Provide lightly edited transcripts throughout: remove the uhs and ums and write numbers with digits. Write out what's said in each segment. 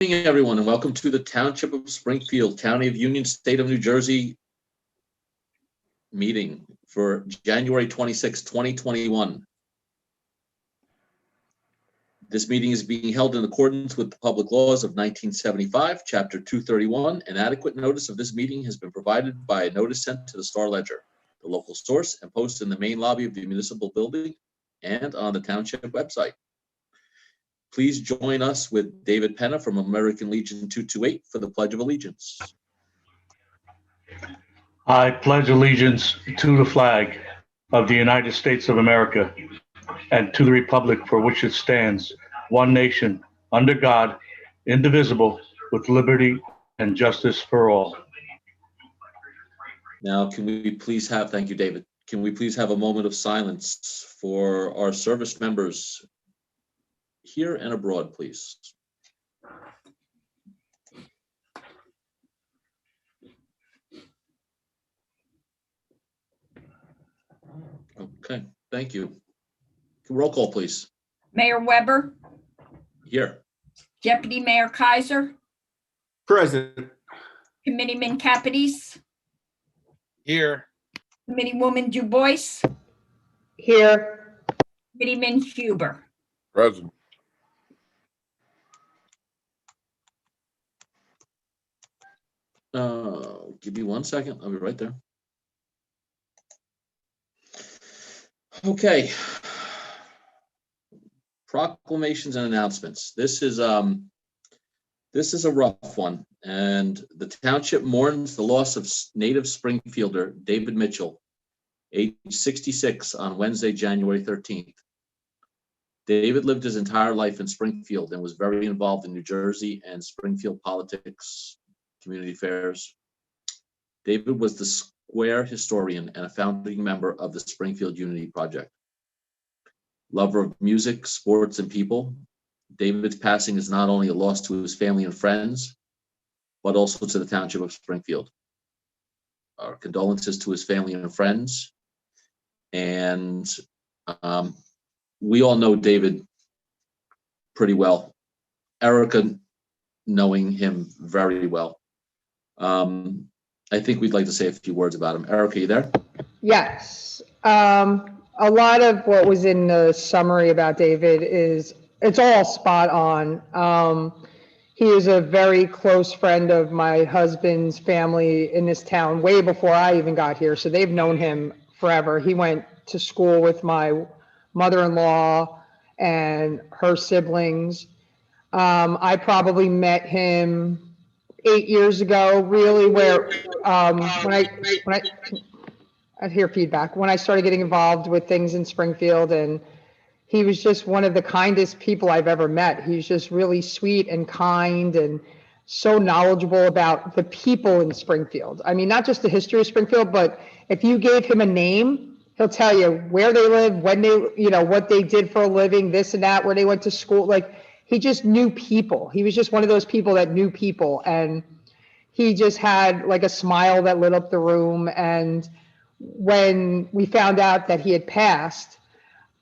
Good evening, everyone, and welcome to the Township of Springfield, County of Union, State of New Jersey meeting for January 26, 2021. This meeting is being held in accordance with the public laws of 1975, Chapter 231. An adequate notice of this meeting has been provided by a notice sent to the Star Ledger, the local source, and posted in the main lobby of the municipal building and on the Township website. Please join us with David Penna from American Legion 228 for the Pledge of Allegiance. I pledge allegiance to the flag of the United States of America and to the republic for which it stands, one nation, under God, indivisible, with liberty and justice for all. Now, can we please have, thank you, David. Can we please have a moment of silence for our service members here and abroad, please? Okay, thank you. Roll call, please. Mayor Weber, Here. Deputy Mayor Kaiser, Present. Committeeman Capides, Here. Committeewoman DuBois, Here. Committeeman Huber. Present. Give me 1 second. I'll be right there. Okay. Proclamations and announcements. This is a rough one, and the township mourns the loss of native Springfielder David Mitchell, age 66, on Wednesday, January 13th. David lived his entire life in Springfield and was very involved in New Jersey and Springfield politics, community affairs. David was the square historian and a founding member of the Springfield Unity Project. Lover of music, sports, and people, David's passing is not only a loss to his family and friends, but also to the Township of Springfield. Our condolences to his family and friends. And we all know David pretty well. Erica, knowing him very well. I think we'd like to say a few words about him. Erica, you there? Yes. A lot of what was in the summary about David it's all spot on. He is a very close friend of my husband's family in this town way before I even got here. So they've known him forever. He went to school with my mother-in-law and her siblings. I probably met him 8 years ago, really, where when I hear feedback, when I started getting involved with things in Springfield, and he was just one of the kindest people I've ever met. He's just really sweet and kind and so knowledgeable about the people in Springfield. I mean, not just the history of Springfield, but if you gave him a name, he'll tell you where they live, when they, what they did for a living, this and that, where they went to school. Like, he just knew people. He was just one of those people that knew people. And he just had like a smile that lit up the room. And when we found out that he had passed,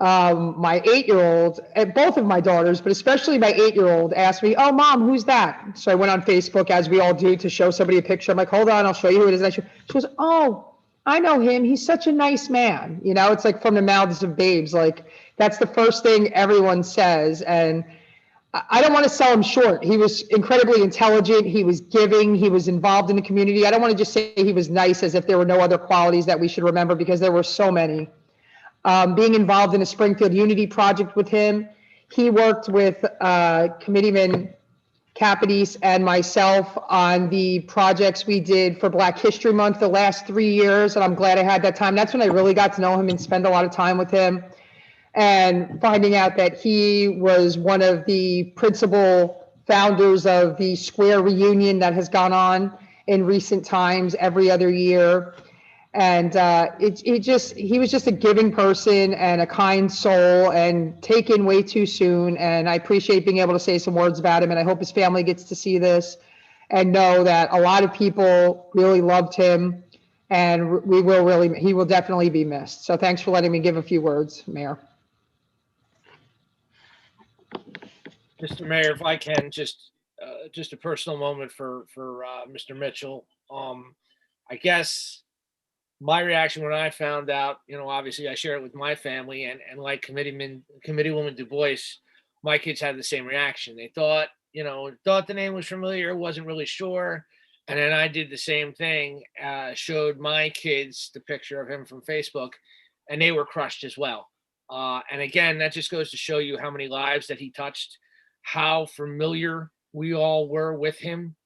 my 8-year-old, and both of my daughters, but especially my 8-year-old, asked me, "Oh, Mom, who's that?" So I went on Facebook, as we all do, to show somebody a picture. I'm like, "Hold on, I'll show you who it is." And she goes, "Oh, I know him. He's such a nice man." It's like from the mouths of babes. Like, that's the first thing everyone says. And I don't want to sell him short. He was incredibly intelligent. He was giving. He was involved in the community. I don't want to just say he was nice as if there were no other qualities that we should remember, because there were so many. Being involved in a Springfield Unity project with him, he worked with Committeeman Capides and myself on the projects we did for Black History Month the last 3 years, and I'm glad I had that time. That's when I really got to know him and spend a lot of time with him. And finding out that he was one of the principal founders of the Square reunion that has gone on in recent times every other year. And he was just a giving person and a kind soul, and taken way too soon. And I appreciate being able to say some words about him. And I hope his family gets to see this and know that a lot of people really loved him, and he will definitely be missed. So thanks for letting me give a few words, Mayor. Mr. Mayor, if I can just just a personal moment for Mr. Mitchell. I guess my reaction when I found out, obviously I share it with my family, and like Committeewoman Du Bois, my kids had the same reaction. They thought the name was familiar, wasn't really sure. And then I did the same thing, showed my kids the picture of him from Facebook, and they were crushed as well. And again, that just goes to show you how many lives that he touched, how familiar we all were with him.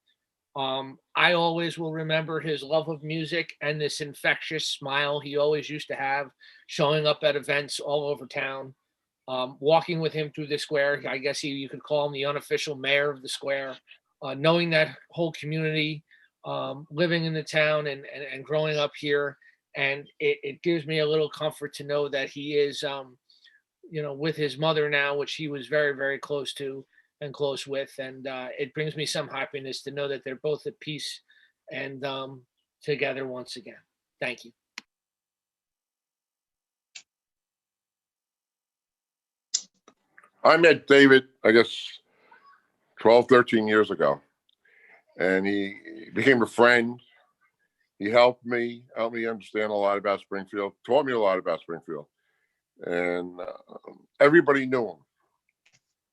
I always will remember his love of music and this infectious smile he always used to have, showing up at events all over town, walking with him through the square. I guess you could call him the unofficial mayor of the square, knowing that whole community, living in the town and growing up here. And it gives me a little comfort to know that he is, with his mother now, which he was very, very close to and close with. And it brings me some happiness to know that they're both at peace and together once again. Thank you. I met David, I guess, 12, 13 years ago, and he became a friend. He helped me understand a lot about Springfield, taught me a lot about Springfield, and everybody knew him.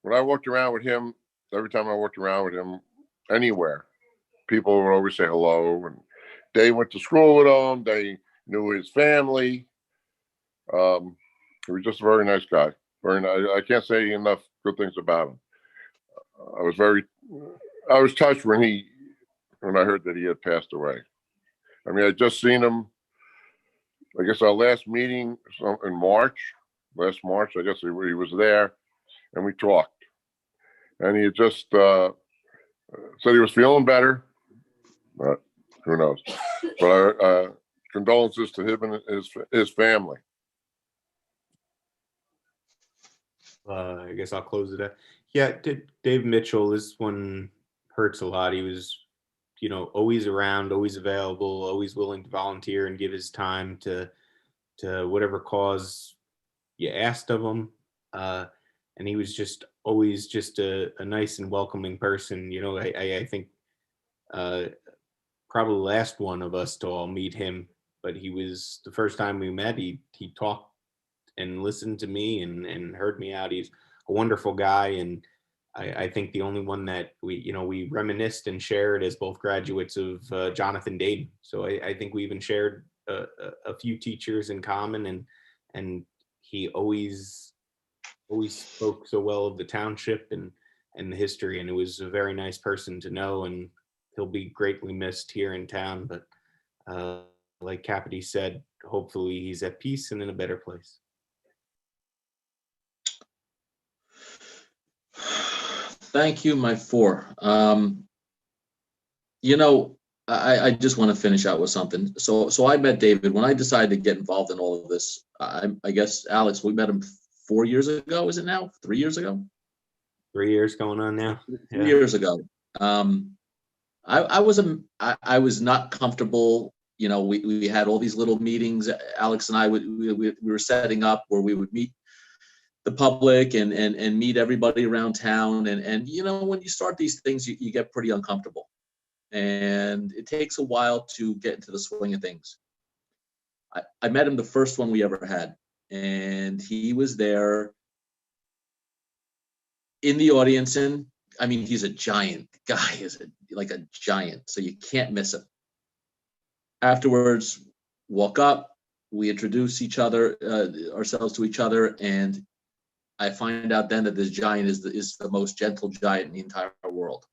When I walked around with him, every time I walked around with him anywhere, people would always say hello, and they went to school with him. They knew his family. He was just a very nice guy. Very nice. I can't say enough good things about him. I was touched when I heard that he had passed away. I mean, I just seen him, I guess our last meeting in last March, I guess he was there, and we talked. And he just said he was feeling better, but who knows. But condolences to him and his family. I guess I'll close it out. Yeah, Dave Mitchell, this one hurts a lot. He was always around, always available, always willing to volunteer and give his time to whatever cause you asked of him. And he was just always just a nice and welcoming person. I think probably the last one of us to all meet him, but he was the first time we met. He talked and listened to me and heard me out. He's a wonderful guy, and I think the only one that we reminisced and shared as both graduates of Jonathan Dayton. So I think we even shared a few teachers in common, and he always spoke so well of the township and the history, and it was a very nice person to know, and he'll be greatly missed here in town. But like Capity said, hopefully he's at peace and in a better place. Thank you, my four. I just want to finish out with something. So I met David when I decided to get involved in all of this. I guess, Alex, we met him 4 years ago. Is it now 3 years ago? 3 years going on now. 3 years ago. I was not comfortable. We had all these little meetings. Alex and I we were setting up where we would meet the public and meet everybody around town. And when you start these things, you get pretty uncomfortable. And it takes a while to get into the swing of things. I met him the first one we ever had, and he was there in the audience. And I mean, he's a giant guy, like a giant, so you can't miss him. Afterwards, walk up, we introduce ourselves to each other, and I find out then that this giant is the most gentle giant in the entire world.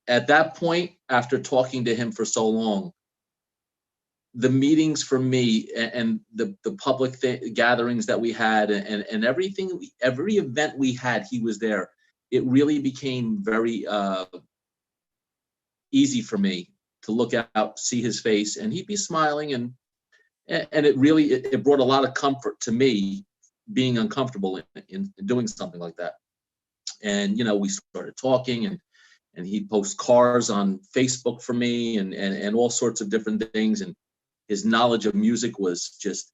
At that point, after talking to him for so long, the meetings for me and the public gatherings that we had and everything, every event we had, he was there. It really became very easy for me to look out, see his face, and he'd be smiling, and it brought a lot of comfort to me being uncomfortable in doing something like that. And we started talking, and he'd post cars on Facebook for me and all sorts of different things. And his knowledge of music was just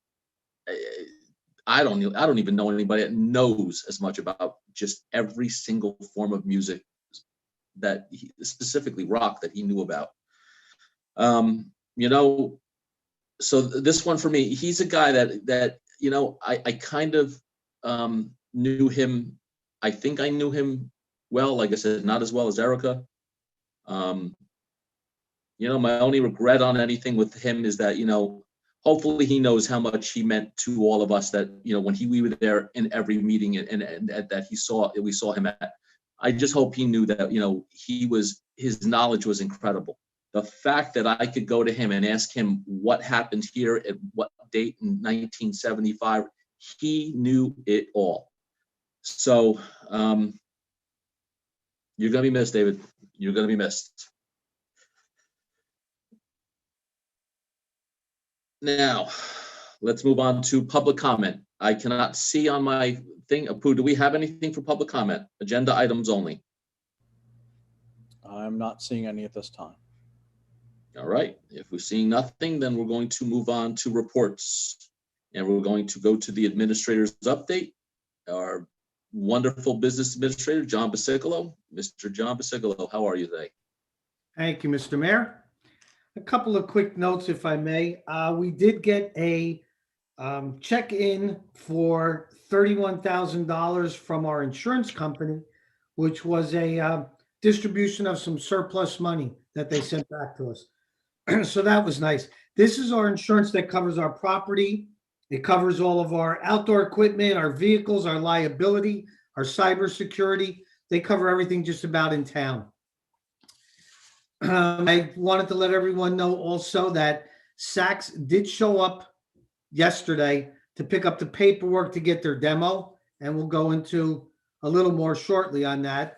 I don't even know anybody that knows as much about just every single form of music that specifically rock that he knew about. You know, so this one for me, he's a guy that you know, I kind of knew him. I think I knew him well. Like I said, not as well as Erica. You know, my only regret on anything with him is that, you know, hopefully he knows how much he meant to all of us, that, you know, when we were there in every meeting and that we saw him at. I just hope he knew that, you know, his knowledge was incredible. The fact that I could go to him and ask him what happened here at what date in 1975, he knew it all. So you're going to be missed, David. You're going to be missed. Now, let's move on to public comment. I cannot see on my thing. Apu, do we have anything for public comment? Agenda items only. I'm not seeing any at this time. All right. If we're seeing nothing, then we're going to move on to reports. And we're going to go to the administrator's update. Our wonderful business administrator, John Basicolo. Mr. John Basicolo, how are you today? Thank you, Mr. Mayor. A couple of quick notes, if I may. We did get a check-in for $31,000 from our insurance company, which was a distribution of some surplus money that they sent back to us. So that was nice. This is our insurance that covers our property. It covers all of our outdoor equipment, our vehicles, our liability, our cybersecurity. They cover everything just about in town. I wanted to let everyone know also that Saks did show up yesterday to pick up the paperwork to get their demo, and we'll go into a little more shortly on that.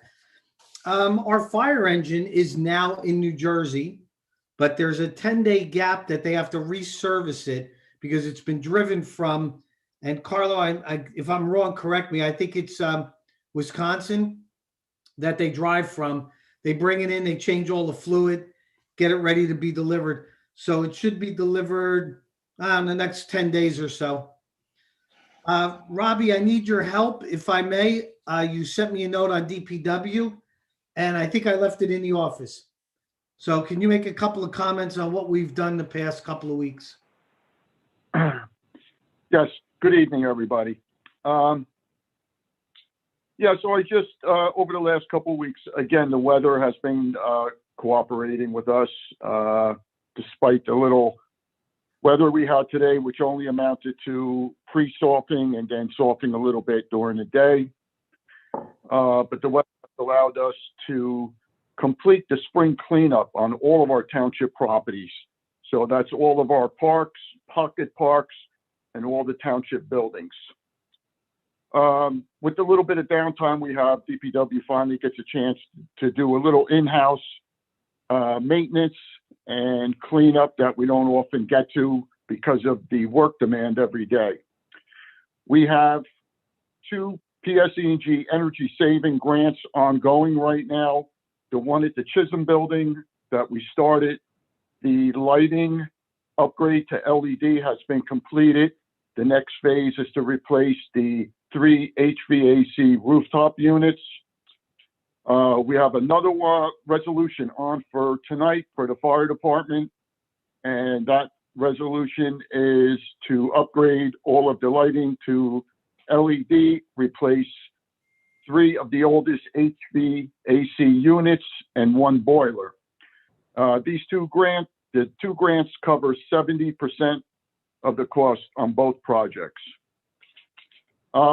Our fire engine is now in New Jersey, but there's a 10-day gap that they have to reservice it because it's been driven from, and Carlo, if I'm wrong, correct me, I think it's Wisconsin that they drive from. They bring it in, they change all the fluid, get it ready to be delivered. So it should be delivered in the next 10 days or so. Robbie, I need your help, if I may. You sent me a note on DPW, and I think I left it in the office. So can you make a couple of comments on what we've done the past couple of weeks? Yes. Good evening, everybody. Yeah, so I just, over the last couple of weeks, again, the weather has been cooperating with us, despite the little weather we had today, which only amounted to pre-salting and then salting a little bit during the day. But the weather allowed us to complete the spring cleanup on all of our township properties. So that's all of our parks, pocket parks, and all the township buildings. With the little bit of downtime we have, DPW finally gets a chance to do a little in-house maintenance and cleanup that we don't often get to because of the work demand every day. We have 2 PSE&G energy saving grants ongoing right now. The one at the Chisholm building that we started, the lighting upgrade to LED has been completed. The next phase is to replace the 3 HVAC rooftop units. We have another resolution on for tonight for the fire department, and that resolution is to upgrade all of the lighting to LED, replace 3 of the oldest HVAC units and 1 boiler. The 2 grants cover 70% of the cost on both projects.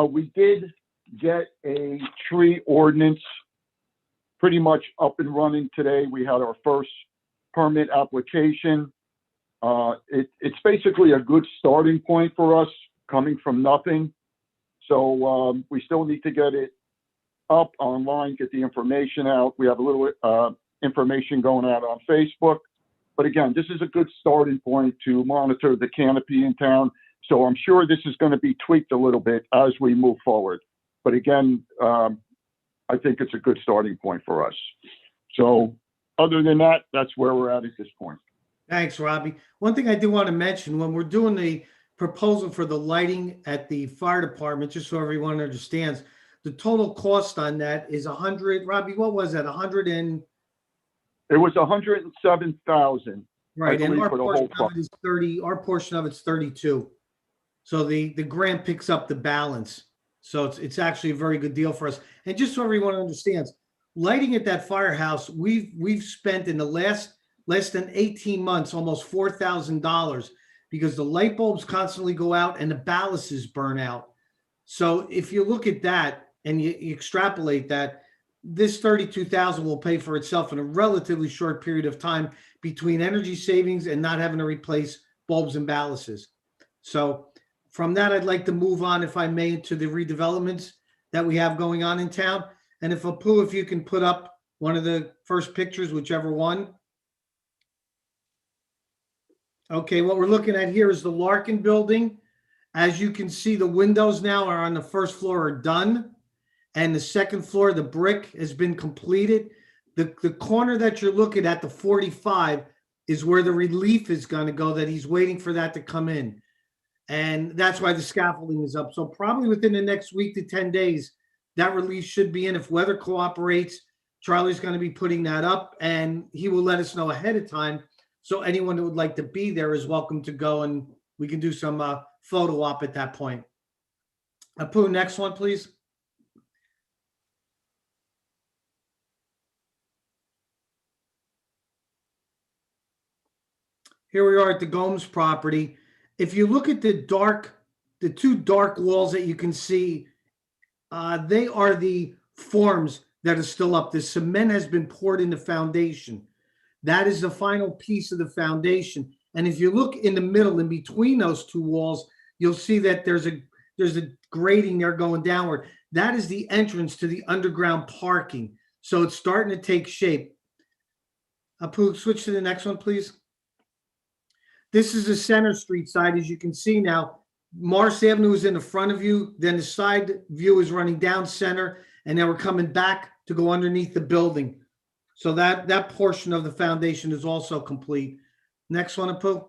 We did get a tree ordinance pretty much up and running today. We had our first permit application. It's basically a good starting point for us coming from nothing. So we still need to get it up online, get the information out. We have a little information going out on Facebook. But again, this is a good starting point to monitor the canopy in town. So I'm sure this is going to be tweaked a little bit as we move forward. But again, I think it's a good starting point for us. So other than that, that's where we're at this point. Thanks, Robbie. One thing I do want to mention, when we're doing the proposal for the lighting at the fire department, just so everyone understands. The total cost on that is 100, Robbie, what was that? 100 and, It was 107,000. right, and believe our for the portion whole of it is 30, our portion of it's 32. So the grant picks up the balance. So it's actually a very good deal for us. And just so everyone understands, lighting at that firehouse, we've spent in the less than 18 months, almost $4,000 because the light bulbs constantly go out and the ballasts burn out. So if you look at that and you extrapolate that, this 32,000 will pay for itself in a relatively short period of time between energy savings and not having to replace bulbs and ballasts. So from that, I'd like to move on, if I may, to the redevelopments that we have going on in town. And if Apu, if you can put up one of the first pictures, whichever one. Okay, what we're looking at here is the Larkin building. As you can see, the windows now are on the first floor are done. And the second floor, the brick has been completed. The corner that you're looking at, the 45, is where the relief is going to go, that he's waiting for that to come in. And that's why the scaffolding is up. So probably within the next week to 10 days, that relief should be in. If weather cooperates, Charlie's going to be putting that up and he will let us know ahead of time. So anyone who would like to be there is welcome to go and we can do some photo op at that point. Apu, next one, please. Here we are at the Gomes property. If you look at the two dark walls that you can see, they are the forms that are still up. The cement has been poured in the foundation. That is the final piece of the foundation. And if you look in the middle, in between those two walls, you'll see that there's a grading there going downward. That is the entrance to the underground parking. So it's starting to take shape. Apu, switch to the next one, please. This is the Center Street side. As you can see now, Morris Avenue is in the front of you. Then the side view is running down Center, and then we're coming back to go underneath the building. So that portion of the foundation is also complete. Next one, Apu.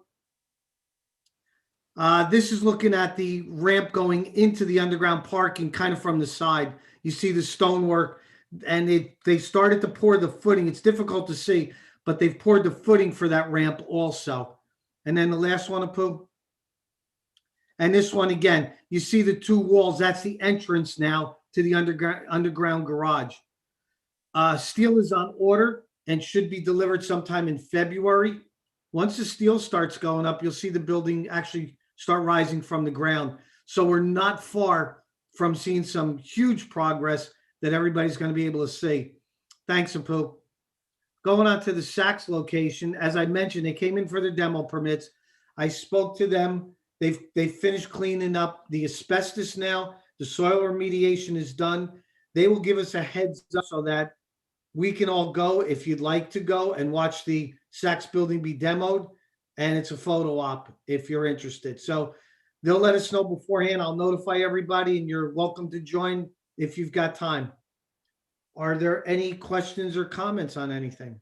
This is looking at the ramp going into the underground parking kind of from the side. You see the stonework, and they started to pour the footing. It's difficult to see, but they've poured the footing for that ramp also. And then the last one, Apu. And this one again, you see the two walls. That's the entrance now to the underground garage. Steel is on order and should be delivered sometime in February. Once the steel starts going up, you'll see the building actually start rising from the ground. So we're not far from seeing some huge progress that everybody's going to be able to see. Thanks, Apu. Going on to the Saks location, as I mentioned, they came in for their demo permits. I spoke to them. They finished cleaning up the asbestos now. The soil remediation is done. They will give us a heads up so that we can all go, if you'd like to go, and watch the Saks building be demoed. And it's a photo op if you're interested. So they'll let us know beforehand. I'll notify everybody, and you're welcome to join if you've got time. Are there any questions or comments on anything?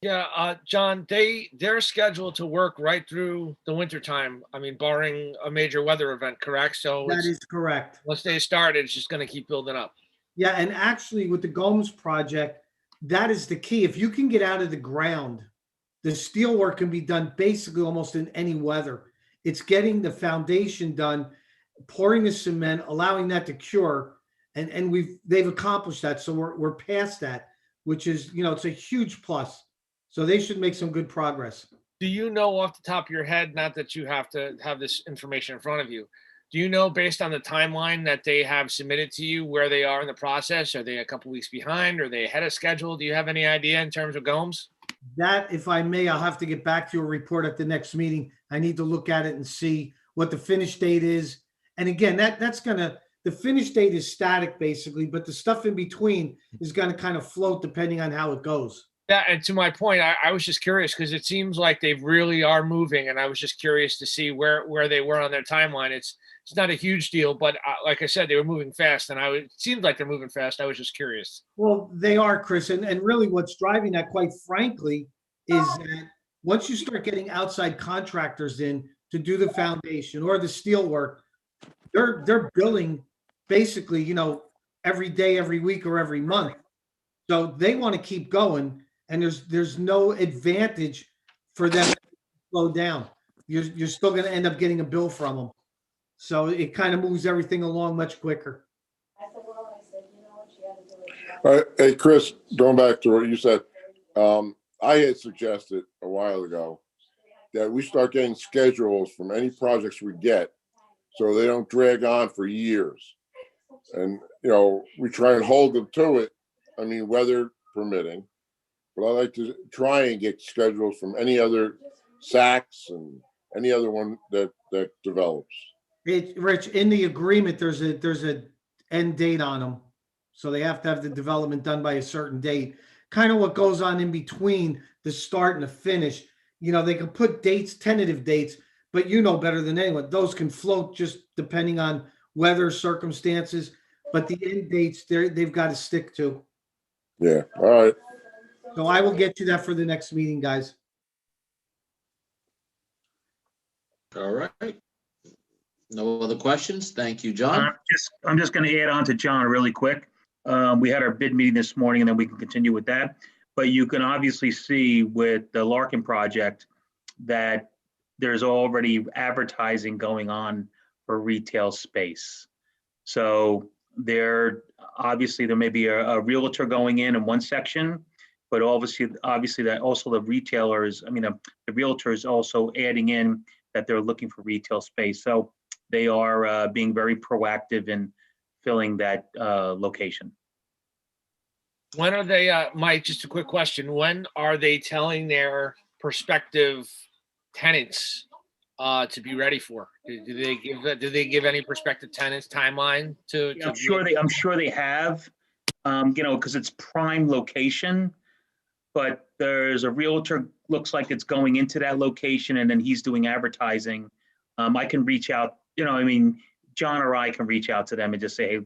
Yeah, John, they're scheduled to work right through the winter time. I mean, barring a major weather event, correct? So That is correct. once they start, it's just going to keep building up. Yeah, and actually with the Gomes project, that is the key. If you can get out of the ground, the steel work can be done basically almost in any weather. It's getting the foundation done, pouring the cement, allowing that to cure. And they've accomplished that. So we're past that, which is, it's a huge plus. So they should make some good progress. Do you know off the top of your head, not that you have to have this information in front of you, do you know based on the timeline that they have submitted to you where they are in the process? Are they a couple weeks behind? Are they ahead of schedule? Do you have any idea in terms of Gomes? That, if I may, I'll have to get back to you a report at the next meeting. I need to look at it and see what the finish date is. And again, the finish date is static basically, but the stuff in between is going to kind of float depending on how it goes. Yeah, and to my point, I was just curious because it seems like they really are moving, and I was just curious to see where they were on their timeline. It's not a huge deal, but like I said, they were moving fast, and it seems like they're moving fast. I was just curious. Well, they are, Chris, and really what's driving that, quite frankly, is that once you start getting outside contractors in to do the foundation or the steel work, they're billing basically, every day, every week, or every month. So they want to keep going, and there's no advantage for them to slow down. You're still going to end up getting a bill from them. So it kind of moves everything along much quicker. Hey, Chris, going back to what you said, I had suggested a while ago that we start getting schedules from any projects we get so they don't drag on for years. And, we try and hold them to it. I mean, weather permitting. But I like to try and get schedules from any other SACs and any other one that develops. Rich, in the agreement, there's a end date on them. So they have to have the development done by a certain date. Kind of what goes on in between the start and the finish. They can put dates, tentative dates, but better than anyone. Those can float just depending on weather circumstances. But the end dates, they've got to stick to. Yeah, all right. So I will get you that for the next meeting, guys. All right. No other questions? Thank you, John. I'm just going to add on to John really quick. We had our bid meeting this morning, and then we can continue with that. But you can obviously see with the Larkin project that there's already advertising going on for retail space. So there may be a realtor going in one section, but obviously that also the retailers, the realtors also adding in that they're looking for retail space. So they are being very proactive in filling that location. When are they, Mike, just a quick question. When are they telling their prospective tenants to be ready for? Do they give any prospective tenants timeline to? Yeah, I'm sure they have, because it's prime location, but there's a realtor, looks like it's going into that location, and then he's doing advertising. I can reach out, John or I can reach out to them and just say, hey,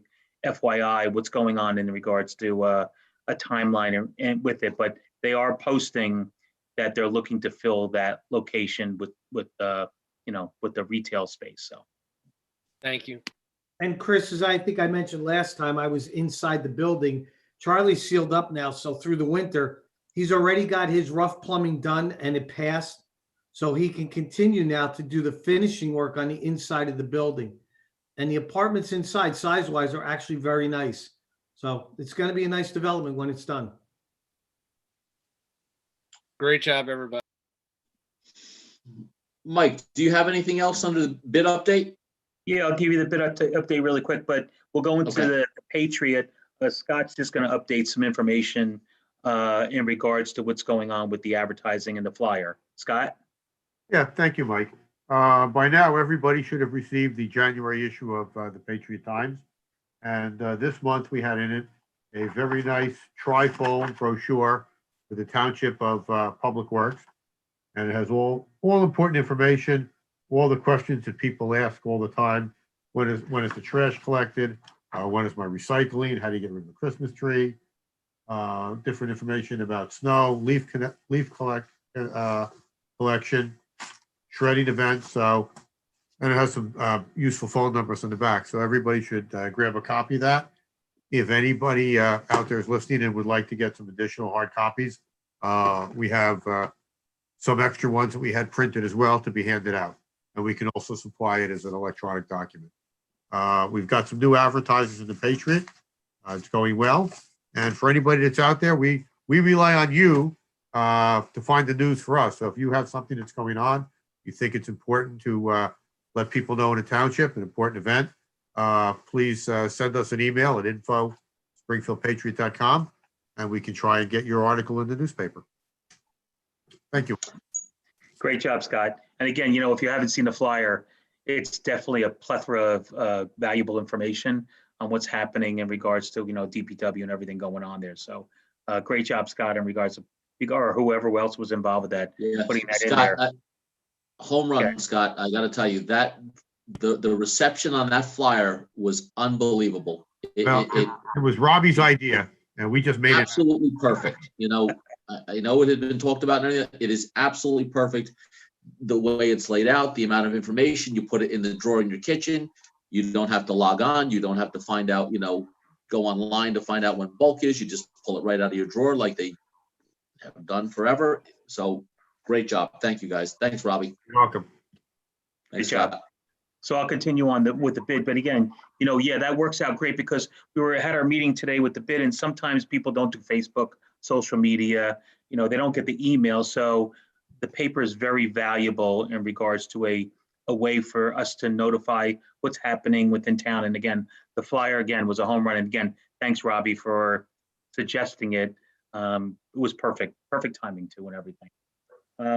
FYI, what's going on in regards to a timeline and with it, but they are posting that they're looking to fill that location with the retail space. So, thank you. And Chris, as I think I mentioned last time, I was inside the building. Charlie's sealed up now, so through the winter, he's already got his rough plumbing done and it passed, so he can continue now to do the finishing work on the inside of the building. And the apartments inside, size-wise, are actually very nice. So it's going to be a nice development when it's done. Great job, everybody. Mike, do you have anything else under the bid update? Yeah, I'll give you the bid update really quick, but we'll go into the Patriot. Scott's just going to update some information in regards to what's going on with the advertising and the flyer. Scott? Yeah, thank you, Mike. By now, everybody should have received the January issue of the Patriot Times. And this month we had in it a very nice tri-fold brochure for the Township of Public Works. And it has all important information, all the questions that people ask all the time. When is the trash collected? When is my recycling? How do you get rid of the Christmas tree? Different information about snow, leaf collection, shredding events. And it has some useful phone numbers on the back. So everybody should grab a copy of that. If anybody out there is listening and would like to get some additional hard copies, we have some extra ones that we had printed as well to be handed out. And we can also supply it as an electronic document. We've got some new advertisers in the Patriot. It's going well. And for anybody that's out there, we rely on you to find the news for us. So if you have something that's going on, you think it's important to let people know in the township, an important event, please send us an email at info@springfieldpatriot.com, and we can try and get your article in the newspaper. Thank you. Great job, Scott. And again, if you haven't seen the flyer, it's definitely a plethora of valuable information on what's happening in regards to, DPW and everything going on there. So great job, Scott, in regards to, or whoever else was involved with that, putting that Scott, in there. Home run, Scott. I got to tell you that the reception on that flyer was unbelievable. It was Robbie's idea, and we just made it absolutely perfect. I know it had been talked about and everything. It is absolutely perfect. the way it's laid out, the amount of information, you put it in the drawer in your kitchen. You don't have to log on. You don't have to find out, go online to find out when bulk is. You just pull it right out of your drawer like they have done forever. So great job. Thank you, guys. Thanks, Robbie. You're welcome. Thanks, Good job. Scott. So I'll continue on with the bid, but again, yeah, that works out great because had our meeting today with the bid, and sometimes people don't do Facebook, social media, they don't get the email. So the paper is very valuable in regards to a way for us to notify what's happening within town. And again, the flyer again was a home run. And again, thanks, Robbie, for suggesting it. It was perfect timing too and everything.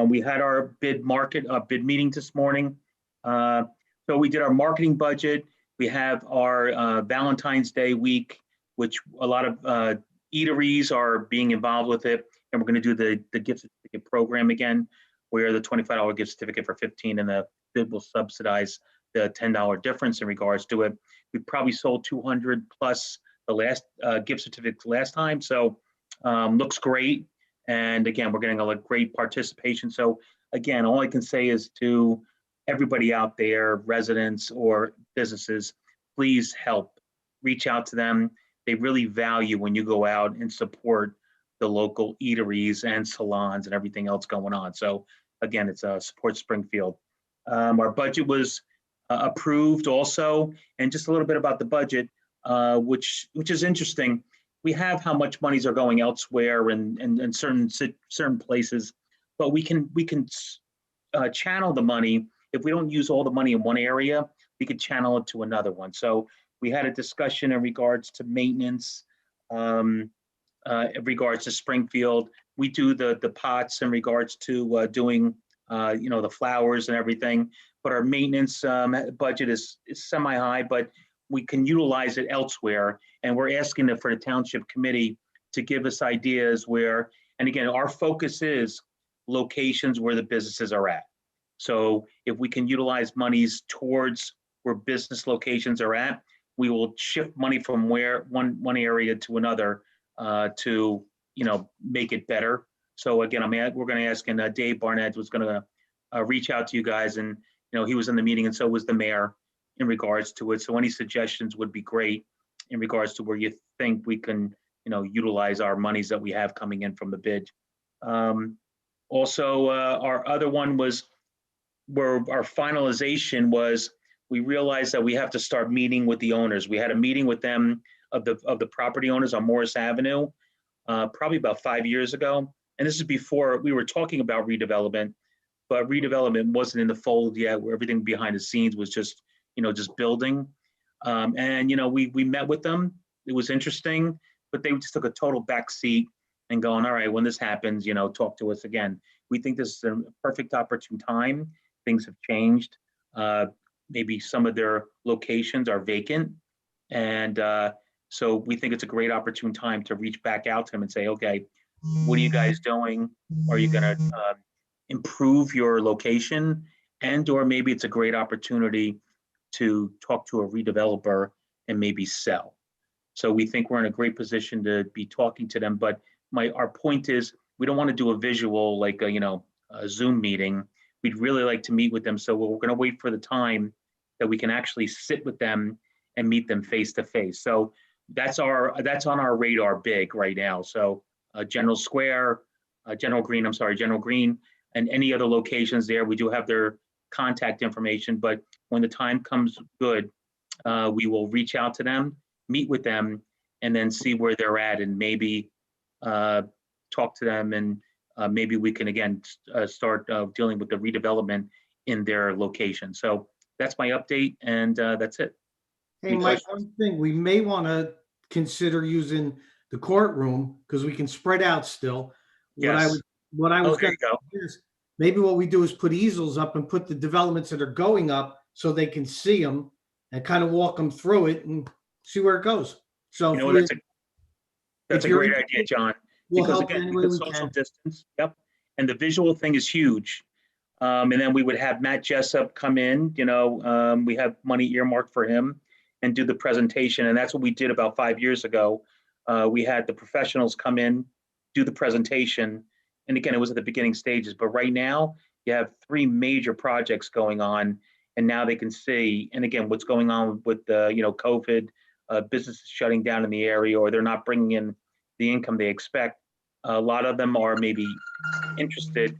We had our bid meeting this morning. So we did our marketing budget. We have our Valentine's Day week, which a lot of eateries are being involved with it. And we're going to do the gift certificate program again, where the $25 gift certificate for $15 and the bid will subsidize the $10 difference in regards to it. We probably sold 200 plus the last gift certificates last time. So looks great. And again, we're getting a great participation. So again, all I can say is to everybody out there, residents or businesses, please help. Reach out to them. They really value when you go out and support the local eateries and salons and everything else going on. So again, it's support Springfield. Our budget was approved also, and just a little bit about the budget, which is interesting. We have how much monies are going elsewhere and certain places, but we can channel the money. If we don't use all the money in one area, we could channel it to another one. So we had a discussion in regards to maintenance, in regards to Springfield. We do the pots in regards to doing the flowers and everything, but our maintenance budget is semi-high, but we can utilize it elsewhere. And we're asking for the Township Committee to give us ideas where, and again, our focus is locations where the businesses are at. So if we can utilize monies towards where business locations are at, we will shift money from one area to another to make it better. So again, we're going to ask, and Dave Barnett was going to reach out to you guys, and he was in the meeting, and so was the mayor in regards to it. So any suggestions would be great in regards to where you think we can utilize our monies that we have coming in from the bid. Also, our other one was where our finalization was. We realized that we have to start meeting with the owners. We had a meeting with them of the property owners on Morris Avenue, probably about 5 years ago. And this is before we were talking about redevelopment, but redevelopment wasn't in the fold yet, where everything behind the scenes was just building. We met with them. It was interesting, but they just took a total back seat and going, all right, when this happens, talk to us again. We think this is a perfect opportune time. Things have changed. Maybe some of their locations are vacant. And so we think it's a great opportune time to reach back out to them and say, okay, what are you guys doing? Are you going to improve your location? Or maybe it's a great opportunity to talk to a redeveloper and maybe sell. So we think we're in a great position to be talking to them. But our point is, we don't want to do a visual like a Zoom meeting. We'd really like to meet with them. So we're going to wait for the time that we can actually sit with them and meet them face to face. So that's on our radar big right now. So General Green, and any other locations there, we do have their contact information. But when the time comes good, we will reach out to them, meet with them, and then see where they're at, and maybe talk to them, and maybe we can again start dealing with the redevelopment in their location. So that's my update, and that's it. Hey, Mike, one thing, we may want to consider using the courtroom because we can spread out still. Yes. What I was there going you go. to is maybe what we do is put easels up and put the developments that are going up so they can see them and kind of walk them through it and see where it goes. So that's a great idea, John. We'll Because help again, any way we social can. distance. Yep. And the visual thing is huge. And then we would have Matt Jessup come in, we have money earmarked for him and do the presentation. And that's what we did about 5 years ago. We had the professionals come in, do the presentation. And again, it was at the beginning stages, but right now you have three major projects going on, and now they can see, and again, what's going on with the, COVID, businesses shutting down in the area, or they're not bringing in the income they expect. A lot of them are maybe interested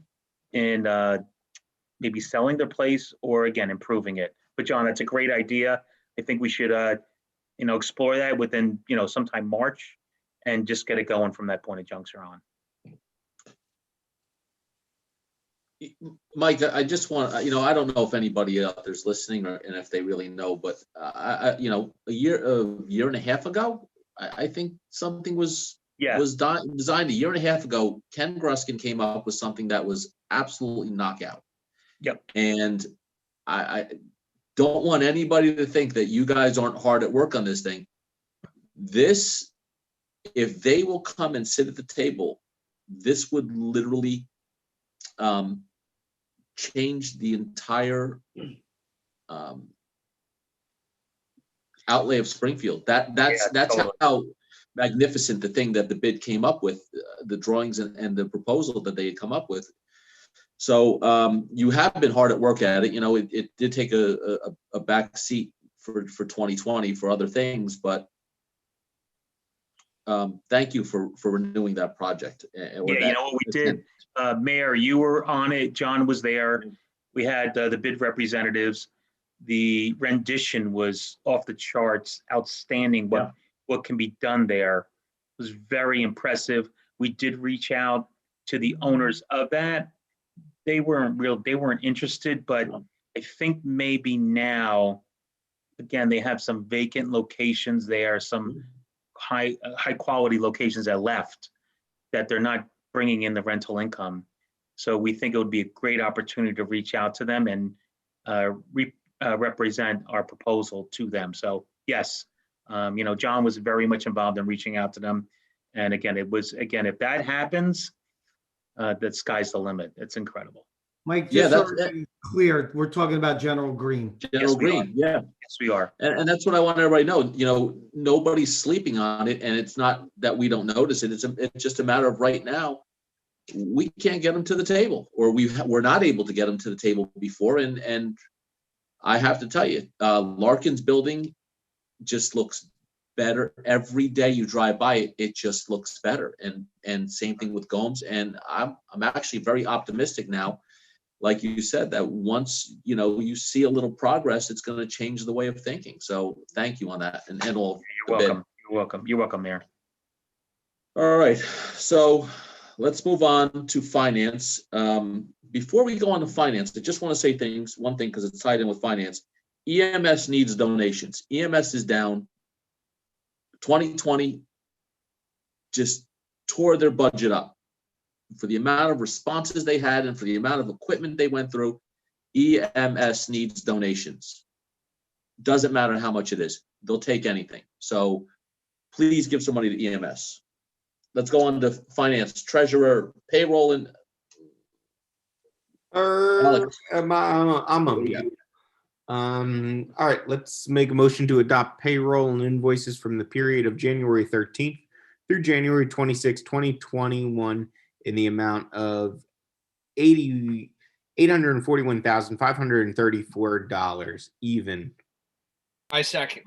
in maybe selling their place or again, improving it. But John, that's a great idea. I think we should, explore that within, sometime March and just get it going from that point of juncture on. Mike, I just want, I don't know if anybody out there's listening and if they really know, but a year and a half ago, I think something was designed a year and a half ago. Ken Gruskin came up with something that was absolutely knockout. Yep. And I don't want anybody to think that you guys aren't hard at work on this thing. This, if they will come and sit at the table, this would literally change the entire outlay of Springfield. That's totally. how magnificent the thing that the bid came up with, the drawings and the proposal that they had come up with. So you have been hard at work at it. It did take a back seat for 2020 for other things, but thank you for renewing that project. What we did, Mayor, you were on it. John was there. We had the bid representatives. The rendition was off the charts, outstanding. What can be done there was very impressive. We did reach out to the owners of that. They weren't interested, but I think maybe now, again, they have some vacant locations there, some high quality locations that left that they're not bringing in the rental income. So we think it would be a great opportunity to reach out to them and represent our proposal to them. So yes, John was very much involved in reaching out to them. And again, if that happens, the sky's the limit. It's incredible. Mike, just so everybody's clear, we're talking about General Green. General Green, yeah. Yes, we are. And that's what I want everybody to know. Nobody's sleeping on it, and it's not that we don't notice it. It's just a matter of right now, we can't get them to the table, or we're not able to get them to the table before. And I have to tell you, Larkin's building just looks better every day you drive by it. It just looks better, and same thing with Gomes. And I'm actually very optimistic now. Like you said, that once you see a little progress, it's going to change the way of thinking. So thank you on that, and all. You're welcome. You're welcome, Mayor. All right, so let's move on to finance. Before we go on to finance, I just want to say one thing, because it's tied in with finance. EMS needs donations. EMS is down. 2020 just tore their budget up. For the amount of responses they had and for the amount of equipment they went through, EMS needs donations. Doesn't matter how much it is. They'll take anything. So please give some money to EMS. Let's go on to finance, treasurer, payroll, and Alex. I'm on mute. All right, let's make a motion to adopt payroll and invoices from the period of January 13th through January 26, 2021 in the amount of $841,534 even. I second.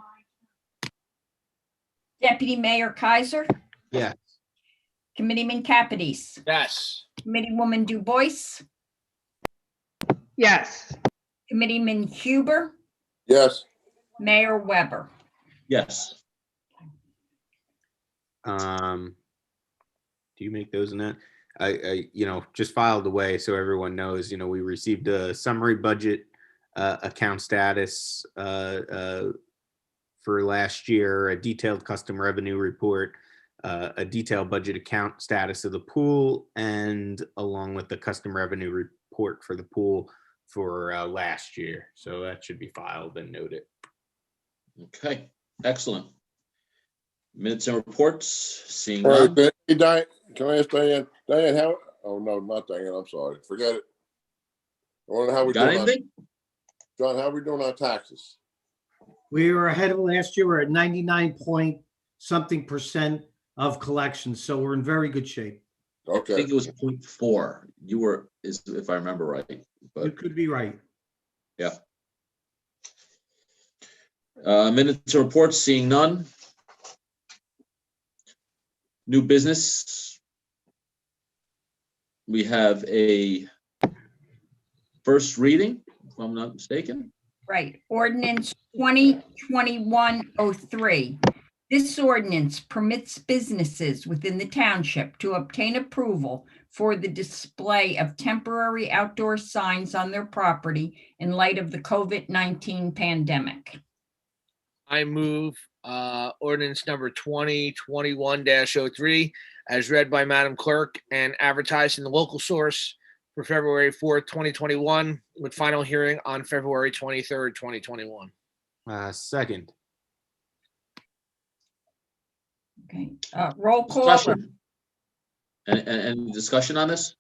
Deputy Mayor Kaiser, Yes. Committeeman Capides, Yes. Committeewoman Du Bois, Yes. Committeeman Huber, Yes. Mayor Weber. Yes. Do you make those in that? I just filed away so everyone knows, we received a summary budget account status for last year, a detailed custom revenue report, a detailed budget account status of the pool, and along with the custom revenue report for the pool for last year. So that should be filed and noted. Okay, excellent. Minutes and reports, seeing All none. right, hey, Diane, can I ask Diane? Diane, how? Oh no, not Diane. I'm sorry. Forget it. I wonder how we Got doing. anything? John, how are we doing on taxes? We were ahead of last year. We're at 99 point something % of collections. So we're in very good shape. I Okay. think it was 0.4. You were, if I remember right, You but could be right. yeah. Minutes to report, seeing none. New business. We have a first reading, if I'm not mistaken. Right, ordinance 2021-03. This ordinance permits businesses within the township to obtain approval for the display of temporary outdoor signs on their property in light of the COVID-19 pandemic. I move ordinance number 2021-03 as read by Madam Clerk and advertised in the local source for February 4th, 2021, with final hearing on February 23rd, 2021. Second. Okay, roll call. Discussion. And discussion on this?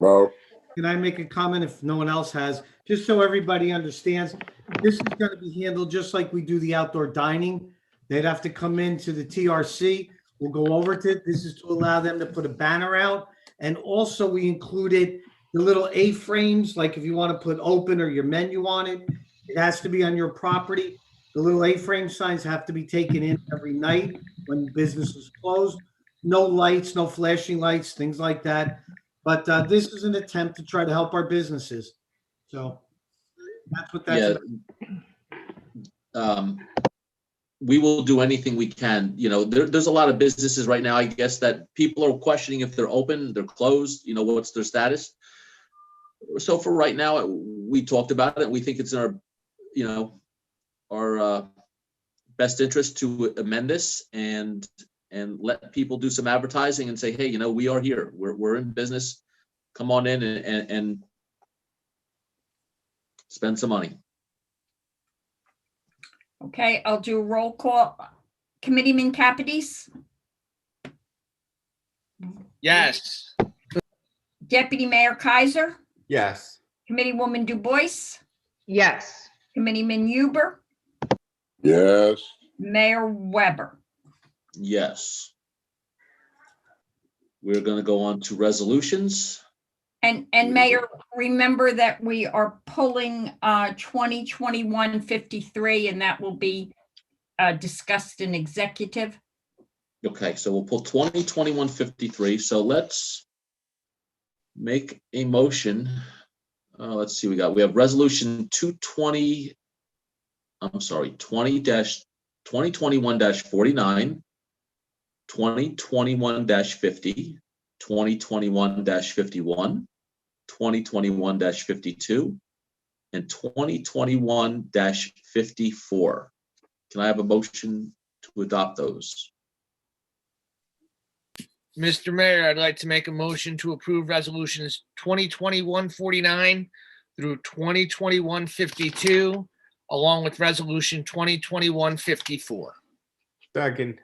Well, Can I make a comment if no one else has? Just so everybody understands, this is going to be handled just like we do the outdoor dining. They'd have to come into the TRC. We'll go over to it. This is to allow them to put a banner out. And also we included the little A-frames, like if you want to put open or your menu on it, it has to be on your property. The little A-frame signs have to be taken in every night when business is closed. No lights, no flashing lights, things like that. But this is an attempt to try to help our businesses. So that's what that's Yeah. about. We will do anything we can. You know, there's a lot of businesses right now, I guess, that people are questioning if they're open, they're closed, you know, what's their status. So for right now, we talked about it. We think it's in our, you know, our best interest to amend this and let people do some advertising and say, hey, you know, we are here. We're in business. Come on in and spend some money. Okay, I'll do a roll call. Committeeman Capides, Yes. Deputy Mayor Kaiser, Yes. Committeewoman Du Bois, Yes. Committeeman Huber, yes. Mayor Weber. Yes. We're going to go on to resolutions. And Mayor, remember that we are pulling 2021-53, and that will be discussed in executive. Okay, so we'll pull 2021-53. So let's make a motion. Let's see, we have resolution 2021-49, 2021-50, 2021-51, 2021-52, and 2021-54. Can I have a motion to adopt those? Mr. Mayor, I'd like to make a motion to approve resolutions 2021-49 through 2021-52, along with resolution 2021-54. Second.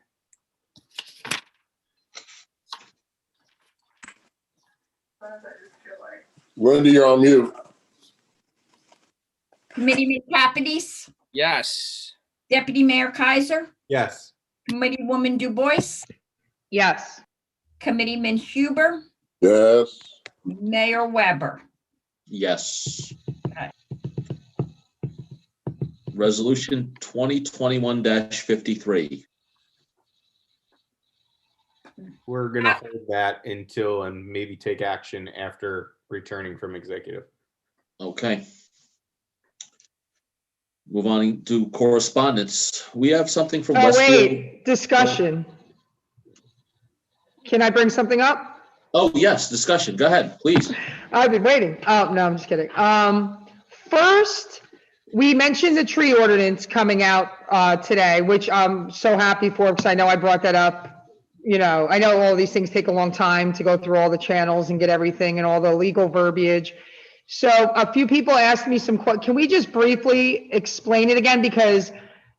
Wendy, you're on mute. Committeeman Capides, Yes. Deputy Mayor Kaiser, Yes. Committeewoman Du Bois, Yes. Committeeman Huber, Yes. Mayor Weber. Yes. Okay. Resolution 2021-53. We're gonna hold that until and maybe take action after returning from executive. Okay. Move on to correspondence. We have something from Oh, Westfield. wait, discussion. Can I bring something up? Oh, yes, discussion. Go ahead, please. I've been waiting. Oh, no, I'm just kidding. First, we mentioned the tree ordinance coming out today, which I'm so happy for because I know I brought that up. You know, I know all these things take a long time to go through all the channels and get everything and all the legal verbiage. So a few people asked me can we just briefly explain it again? Because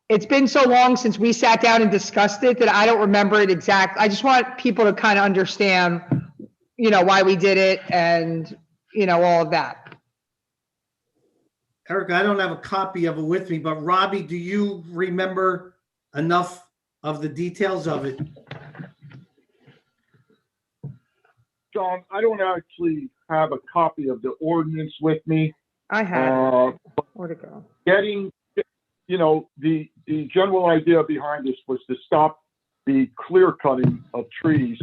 it's been so long since we sat down and discussed it that I don't remember it exact. I just want people to kind of understand, you know, why we did it and, you know, all of that. Eric, I don't have a copy of it with me, but Robbie, do you remember enough of the details of it? John, I don't actually have a copy of the ordinance with me. I have. Where'd it go? Getting, the general idea behind this was to stop the clear cutting of trees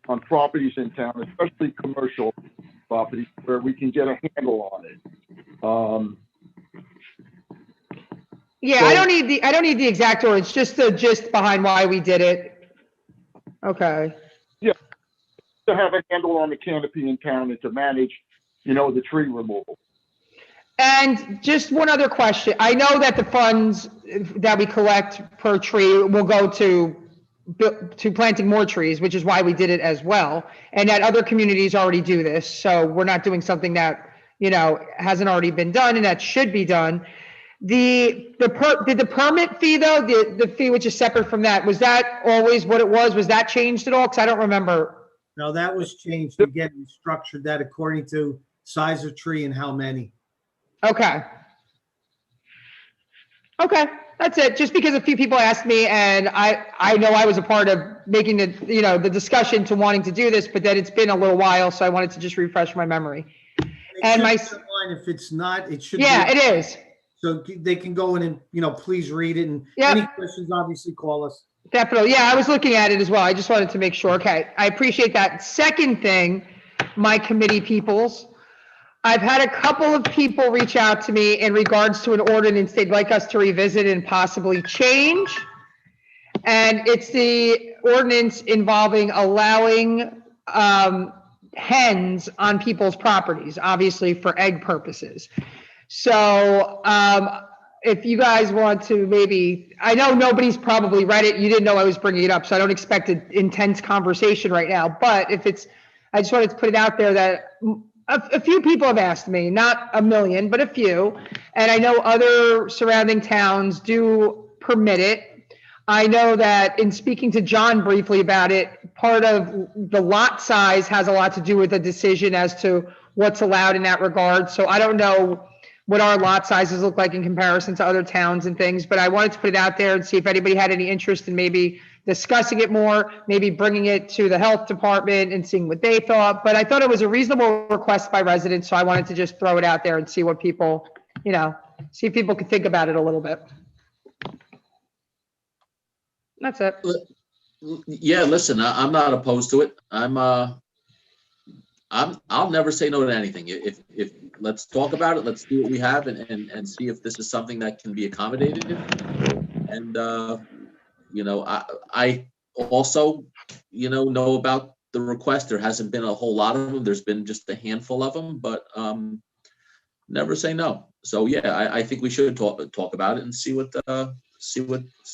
on properties in town, especially commercial properties, where we can get a handle on it. Yeah, So- I don't need the exact ordinance, just the gist behind why we did it. Okay. To have a handle on the canopy in town and to manage, the tree removal. And just one other question. I know that the funds that we collect per tree will go to planting more trees, which is why we did it as well. And that other communities already do this. So we're not doing something that, hasn't already been done and that should be done. Did the permit fee though, the fee which is separate from that, was that always what it was? Was that changed at all? Because I don't remember. No, that was changed. Again, we structured that according to size of tree and how many. Okay. Okay, that's it. Just because a few people asked me and I know I was a part of making the discussion to wanting to do this, but then it's been a little while, so I wanted to just refresh my memory. And my, If it's not, it should be. yeah, it is. So they can go in and, please read it. And Yep. any questions, obviously call us. Definitely. Yeah, I was looking at it as well. I just wanted to make sure. Okay, I appreciate that. Second thing, my committee peoples, I've had a couple of people reach out to me in regards to an ordinance they'd like us to revisit and possibly change. And it's the ordinance involving allowing hens on people's properties, obviously for egg purposes. So if you guys want to maybe, I know nobody's probably read it. You didn't know I was bringing it up, so I don't expect an intense conversation right now. But if it's, I just wanted to put it out there that a few people have asked me, not a million, but a few. And I know other surrounding towns do permit it. I know that in speaking to John briefly about it, part of the lot size has a lot to do with the decision as to what's allowed in that regard. So I don't know what our lot sizes look like in comparison to other towns and things, but I wanted to put it out there and see if anybody had any interest in maybe discussing it more, maybe bringing it to the health department and seeing what they thought. But I thought it was a reasonable request by residents, so I wanted to just throw it out there and see what people, see if people could think about it a little bit. That's it. Yeah, listen, I'm not opposed to it. I'll never say no to anything. If let's talk about it, let's do what we have and see if this is something that can be accommodated. And I also, know about the request. There hasn't been a whole lot of them. There's been just a handful of them, but never say no. So yeah, I think we should talk about it and see what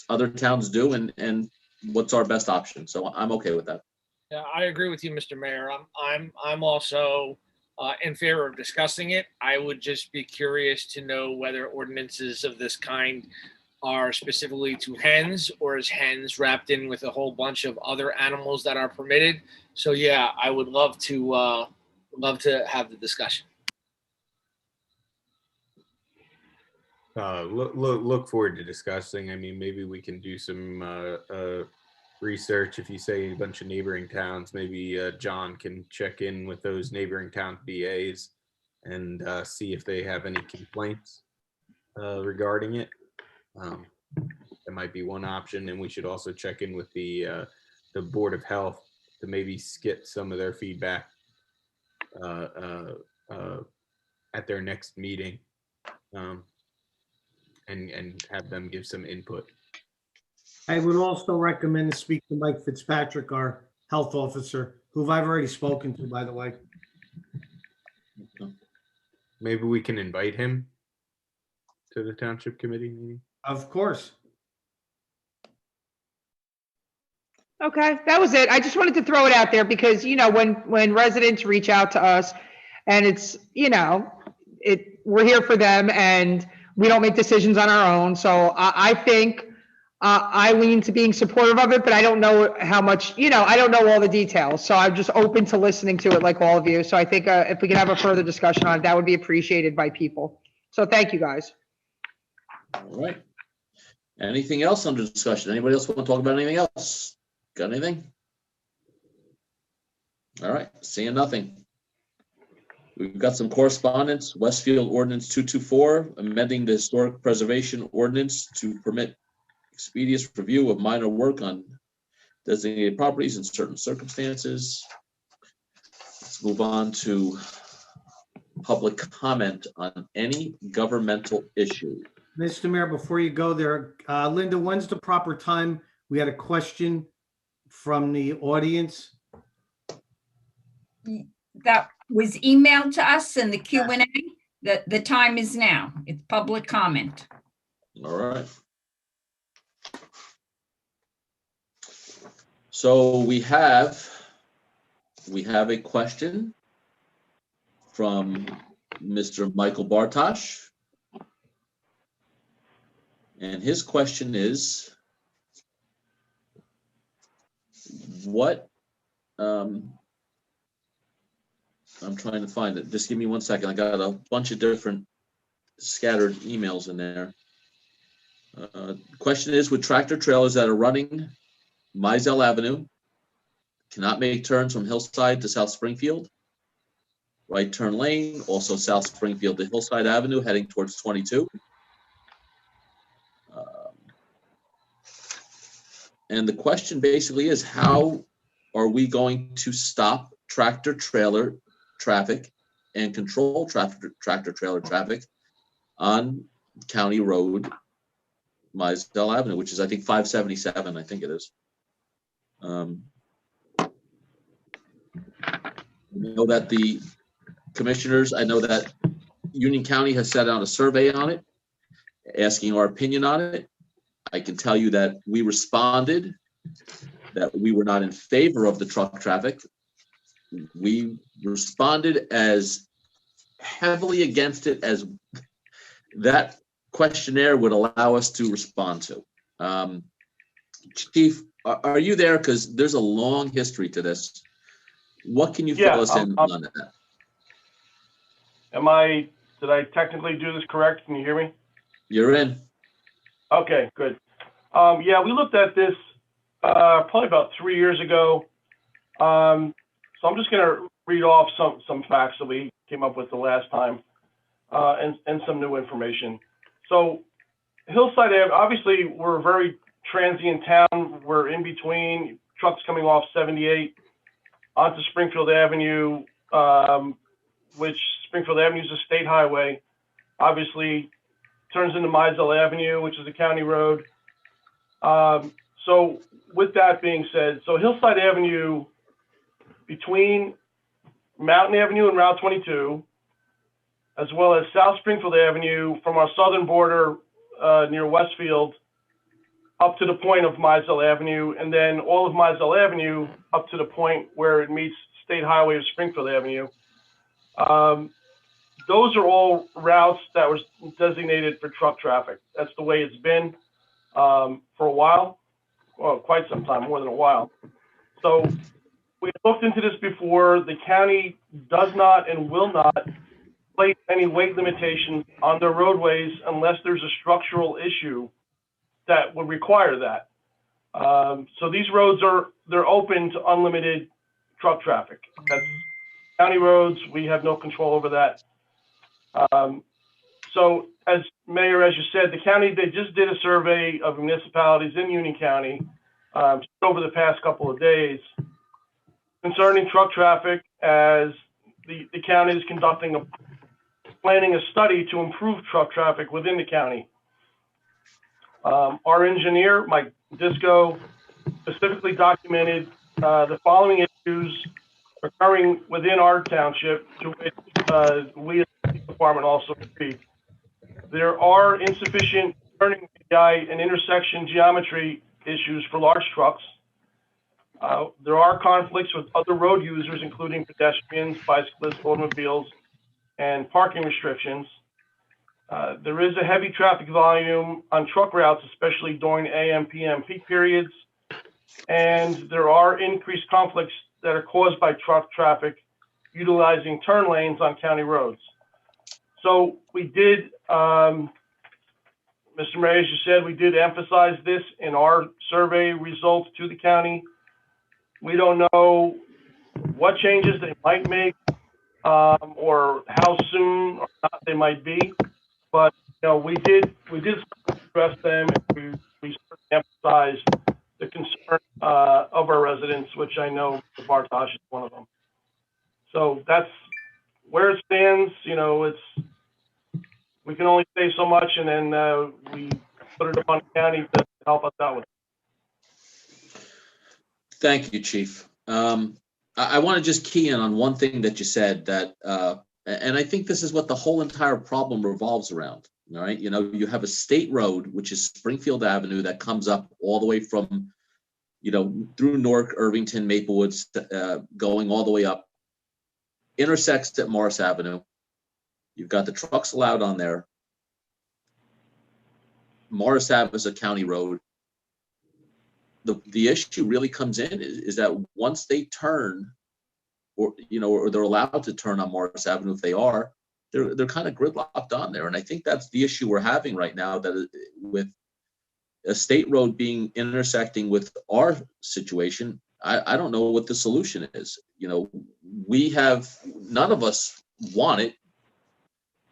other towns do and what's our best option. So I'm okay with that. Yeah, I agree with you, Mr. Mayor. I'm also in favor of discussing it. I would just be curious to know whether ordinances of this kind are specifically to hens, or is hens wrapped in with a whole bunch of other animals that are permitted. So yeah, I would love to have the discussion. Look forward to discussing. I mean, maybe we can do some research. If you say a bunch of neighboring towns, maybe John can check in with those neighboring town BAs and see if they have any complaints regarding it. That might be one option, and we should also check in with the Board of Health to maybe get some of their feedback at their next meeting, and have them give some input. I would also recommend to speak to Mike Fitzpatrick, our health officer, who I've already spoken to, by the way. Maybe we can invite him to the township committee meeting. Of course. Okay, that was it. I just wanted to throw it out there because, when residents reach out to us and it's, we're here for them and we don't make decisions on our own. So I think I lean to being supportive of it, but I don't know how much, I don't know all the details. So I'm just open to listening to it like all of you. So I think if we could have a further discussion on it, that would be appreciated by people. So thank you, guys. All right. Anything else under discussion? Anybody else want to talk about anything else? Got anything? All right, seeing nothing. We've got some correspondence. Westfield Ordinance 224, amending the Historic Preservation Ordinance to permit expeditious review of minor work on designated properties in certain circumstances. Let's move on to public comment on any governmental issue. Mr. Mayor, before you go there, Linda, when's the proper time? We had a question from the audience. That was emailed to us in the Q&A. The time is now. It's public comment. All right. So we have a question from Mr. Michael Bartosh. And his question is, what, I'm trying to find it. Just give me 1 second. I got a bunch of different scattered emails in there. Question is, with tractor trailers that are running Mizell Avenue, cannot make turns from Hillside to South Springfield, right turn lane, also South Springfield to Hillside Avenue, heading towards 22. And the question basically is, how are we going to stop tractor trailer traffic and control tractor trailer traffic on County Road, Mizell Avenue, which is, I think, 577, I think it is. I know that the commissioners, I know that Union County has set out a survey on it, asking our opinion on it. I can tell you that we responded that we were not in favor of the truck traffic. We responded as heavily against it as that questionnaire would allow us to respond to. Chief, are you there? Because there's a long history to this. What can you fill us in on that? Did I technically do this correct? Can you hear me? You're in. Okay, good. Yeah, we looked at this probably about 3 years ago. So I'm just going to read off some facts that we came up with the last time and some new information. So Hillside Ave, obviously, we're a very transient town. We're in between trucks coming off 78 onto Springfield Avenue, which Springfield Avenue is a state highway. Obviously, turns into Mizell Avenue, which is a county road. So with that being said, so Hillside Avenue between Mountain Avenue and Route 22, as well as South Springfield Avenue from our southern border near Westfield up to the point of Mizell Avenue, and then all of Mizell Avenue up to the point where it meets State Highway of Springfield Avenue. Those are all routes that were designated for truck traffic. That's the way it's been for a while, well, quite some time, more than a while. So we looked into this before. The county does not and will not place any weight limitations on their roadways unless there's a structural issue that would require that. So these roads they're open to unlimited truck traffic. That's county roads. We have no control over that. So as Mayor, as you said, the county, they just did a survey of municipalities in Union County over the past couple of days concerning truck traffic, as the county is planning a study to improve truck traffic within the county. Our engineer, Mike Disco, specifically documented the following issues occurring within our township, to which we as the department also agree. There are insufficient turning radii and intersection geometry issues for large trucks. There are conflicts with other road users, including pedestrians, bicyclists, automobiles, and parking restrictions. There is a heavy traffic volume on truck routes, especially during AM, PM peak periods. And there are increased conflicts that are caused by truck traffic utilizing turn lanes on county roads. So we did, Mr. Mayor, as you said, we did emphasize this in our survey results to the county. We don't know what changes they might make, or how soon or not they might be. But, we did address them, and we certainly emphasized the concern, of our residents, which I know Mr. Bartosh is one of them. So that's where it stands. We can only say so much, and then we put it upon the county to help us out with it. Thank you, Chief. I want to just key in on one thing that you said that, and I think this is what the whole entire problem revolves around. All right, you have a state road, which is Springfield Avenue, that comes up all the way from, through Newark, Irvington, Maplewood, going all the way up, intersects at Morris Avenue. You've got the trucks allowed on there. Morris Ave is a county road. The issue really comes in is that once they turn, or they're allowed to turn on Morris Avenue, if they are, they're kind of gridlocked on there. And I think that's the issue we're having right now, that with a state road being intersecting with our situation, I don't know what the solution is. None of us want it.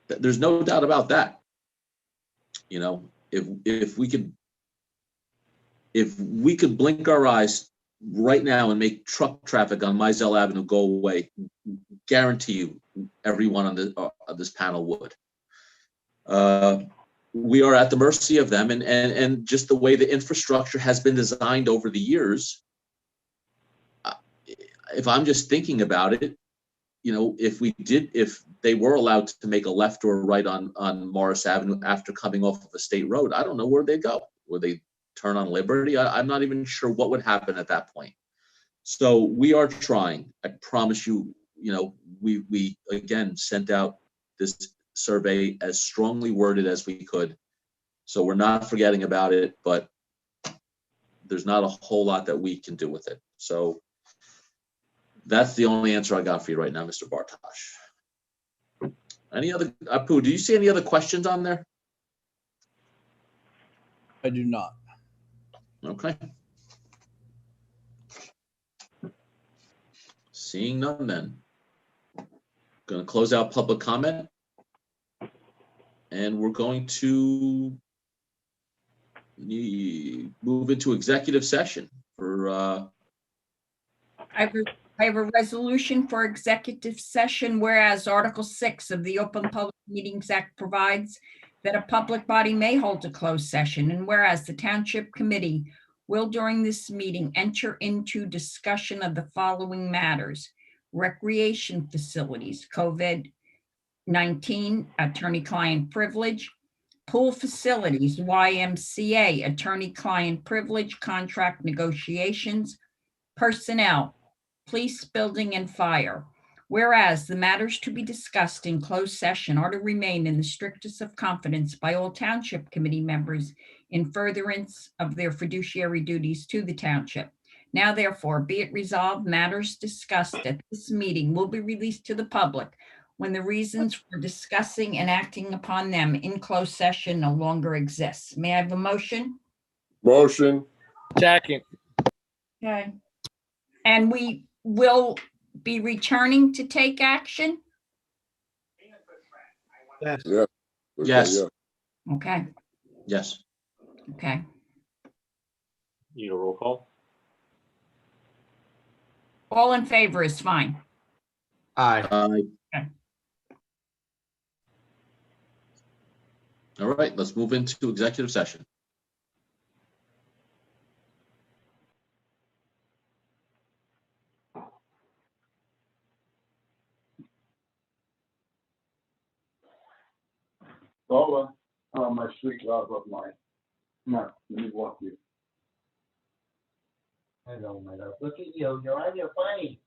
There's no doubt about that. If we could blink our eyes right now and make truck traffic on Mizell Avenue go away, guarantee you everyone on this panel would. We are at the mercy of them, and just the way the infrastructure has been designed over the years. If I'm just thinking about it, if they were allowed to make a left or a right on Morris Avenue after coming off of a state road, I don't know where they'd go. Would they turn on Liberty? I'm not even sure what would happen at that point. So we are trying. I promise you, we again sent out this survey as strongly worded as we could. So we're not forgetting about it, but there's not a whole lot that we can do with it. So that's the only answer I got for you right now, Mr. Bartosh. Any other, Apu, do you see any other questions on there? I do not. Okay. Seeing none then. Going to close out public comment. And we're going to move into executive session for I have a resolution for executive session, whereas Article 6 of the Open Public Meetings Act provides that a public body may hold a closed session, and whereas the Township Committee will during this meeting enter into discussion of the following matters: recreation facilities, COVID-19, attorney-client privilege, pool facilities, YMCA, attorney-client privilege, contract negotiations, personnel, police, building, and fire. Whereas the matters to be discussed in closed session are to remain in the strictest of confidence by all Township Committee members in furtherance of their fiduciary duties to the Township. Now therefore, be it resolved, matters discussed at this meeting will be released to the public when the reasons for discussing and acting upon them in closed session no longer exists. May I have a motion? Motion. Second. Okay. And we will be returning to take action? Yes. Yeah. Yes. Yeah. Okay, yes. okay. Need a roll call? All in favor is fine. Aye. Okay. All right, let's move into executive session. Lola, my sweet love of mine. No, let me walk you. Hello, my love. Look at you. You're funny.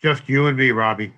Just you and me, Robbie.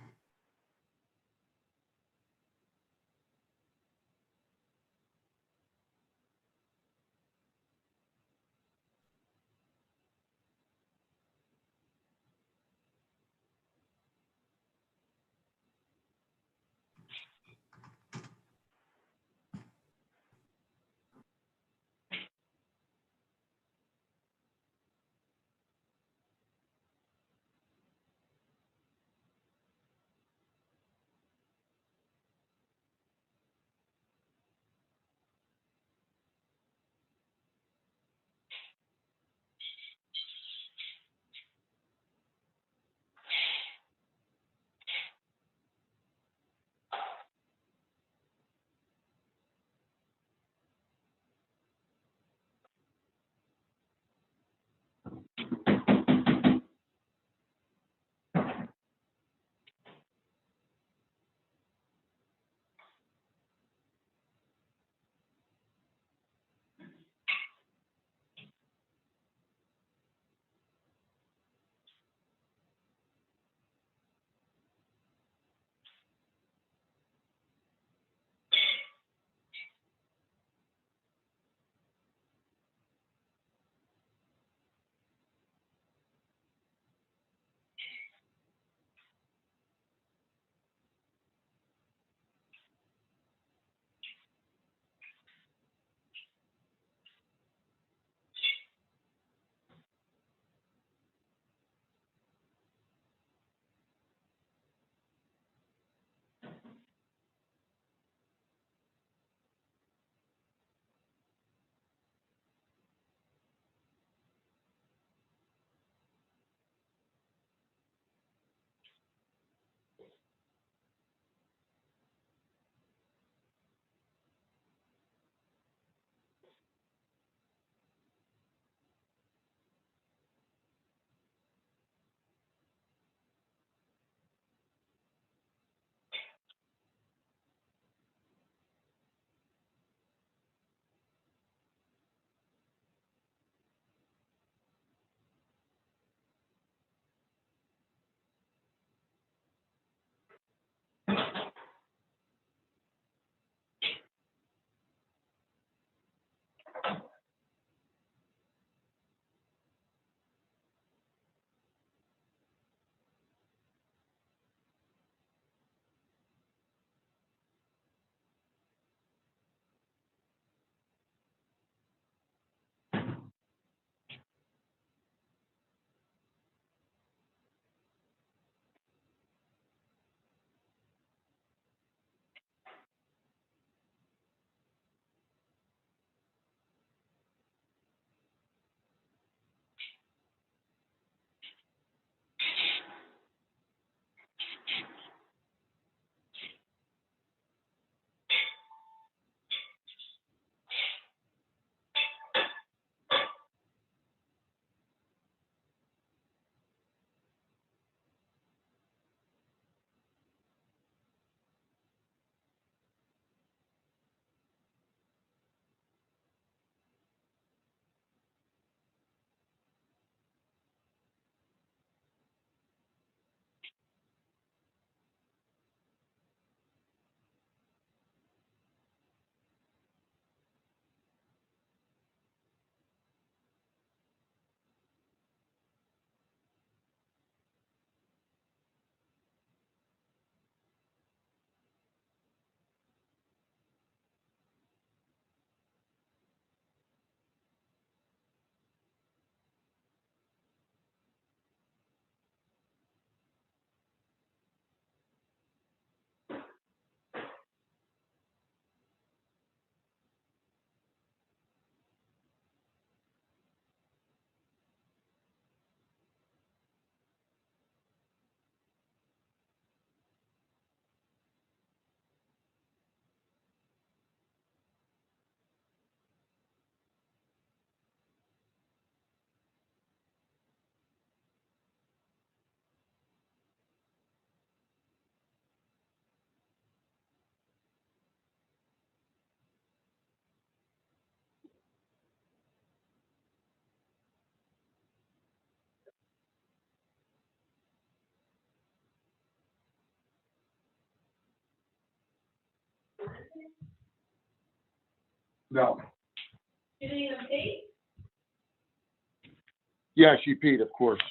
No. Yeah, she peed, of course.